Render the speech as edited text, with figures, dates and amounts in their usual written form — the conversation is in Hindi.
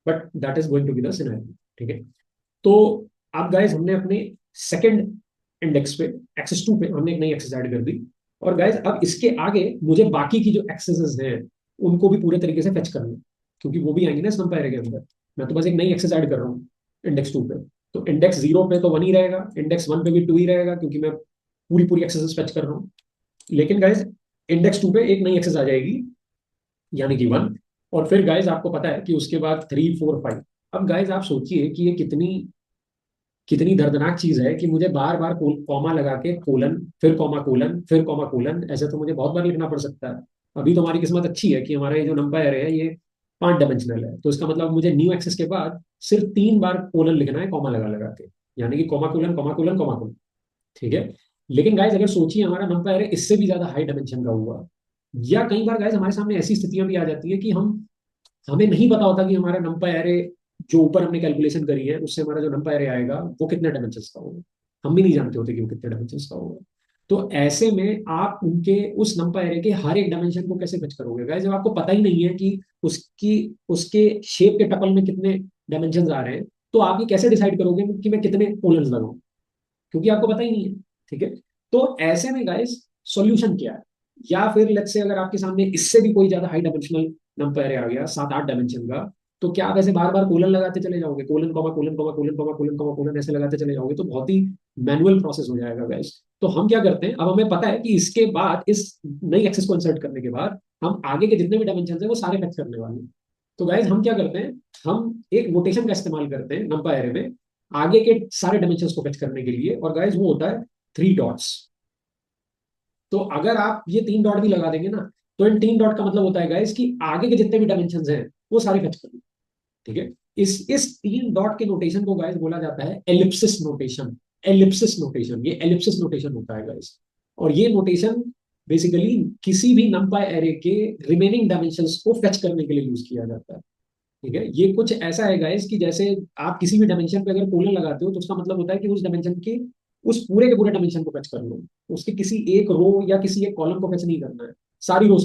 But that is going to be the scenario. ठीक है। तो अब गाइज हमने अपने सेकंड इंडेक्स पे, एक्सेस 2 पे हमने एक नई एक्सेस ऐड कर दी। और गाइज अब इसके आगे मुझे बाकी की जो एक्सेसेस हैं उनको भी पूरे तरीके से फेच करना है, क्योंकि वो भी आएंगे ना स्नम के अंदर। मैं तो बस एक नई एक्सेस ऐड कर रहा हूँ इंडेक्स 2 पे। तो इंडेक्स 0 पे तो 1 ही रहेगा, इंडेक्स 1 पे भी 2 ही रहेगा, क्योंकि मैं पूरी पूरी एक्सेसेस फेच कर रहा हूँ। लेकिन गाइज इंडेक्स 2 पे एक नई एक्सेस आ जाएगी, यानी कि 1। और फिर गाइज आपको पता है कि उसके बाद 3, 4, 5। अब गाइज आप सोचिए कि ये कितनी कितनी दर्दनाक चीज है कि मुझे बार बार कॉमा लगा के कोलन, फिर कॉमा कोलन, फिर कॉमा कोलन, ऐसे तो मुझे बहुत बार लिखना पड़ सकता है। अभी तो हमारी किस्मत अच्छी है कि हमारा ये जो नंबर है ये 5 डायमेंशनल है, तो इसका मतलब मुझे न्यू एक्सेस के बाद सिर्फ 3 बार कोलन लिखना है कॉमा लगा लगा के, यानी कि comma colon comma colon comma colon. ठीक है। लेकिन गाइज अगर सोचिए हमारा नंबर है इससे भी ज्यादा हाई डायमेंशन का हुआ, या कई बार गाइज हमारे सामने ऐसी स्थितियां भी आ जाती है कि हमें नहीं पता होता कि हमारा नंपा एरे जो ऊपर हमने कैलकुलेशन करी है उससे हमारा जो नंपा एरे आएगा वो कितने डायमेंशन का होगा। हम भी नहीं जानते होते कि वो कितने डायमेंशन का होगा। तो ऐसे में आप उनके उस नंपा एरे के हर एक डायमेंशन को कैसे फिक्स करोगे गाइस, जब आपको पता ही नहीं है कि उसकी उसके शेप के टपल में कितने डायमेंशन आ रहे हैं। तो आप ये कैसे डिसाइड करोगे कि मैं कितने कोलन्स लगाऊं, क्योंकि आपको पता ही नहीं है। ठीक है। तो ऐसे में गाइस सॉल्यूशन क्या है? या फिर लेट्स से अगर आपके सामने इससे भी कोई ज्यादा हाई डायमेंशनल नंबर आ गया, 7, 8 डायमेंशन का, तो क्या आप ऐसे बार बार कोलन लगाते चले जाओगे, colon comma colon comma colon comma colon comma colon ऐसे लगाते चले जाओगे, तो बहुत ही मैनुअल प्रोसेस हो जाएगा गाइस। तो हम क्या करते हैं, अब हमें पता है कि इसके बाद इस नई एक्सेस को इंसर्ट करने के बाद हम आगे के जितने भी डायमेंशन है वो सारे मैच करने वाले हैं। तो गाइस हम क्या करते हैं, हम एक नोटेशन का इस्तेमाल करते हैं नंबर एरे में आगे के सारे डायमेंशंस को फेच करने के लिए, और गाइस वो होता है 3 डॉट्स। तो अगर आप ये 3 डॉट भी लगा देंगे ना, तो इन 3 डॉट का मतलब होता है गाइस कि आगे के जितने भी डायमेंशंस हैं वो सारे फेच कर लें। ठीक है। इस 3 डॉट के नोटेशन को गाइस बोला जाता है एलिप्सिस नोटेशन। एलिप्सिस नोटेशन, ये एलिप्सिस नोटेशन होता है गाइस। और ये नोटेशन बेसिकली किसी भी नंपाई एरे के रिमेनिंग डायमेंशंस को फेच करने के लिए यूज किया जाता है। ठीक है। ये कुछ ऐसा है गाइस कि जैसे आप किसी भी डायमेंशन पे अगर कोलन लगाते हो तो उसका मतलब होता है कि उस डायमेंशन के उस पूरे के पूरे डायमेंशन को फेच कर लो, उसके किसी एक रो या किसी एक कॉलम को फेच नहीं करना है, सारी रो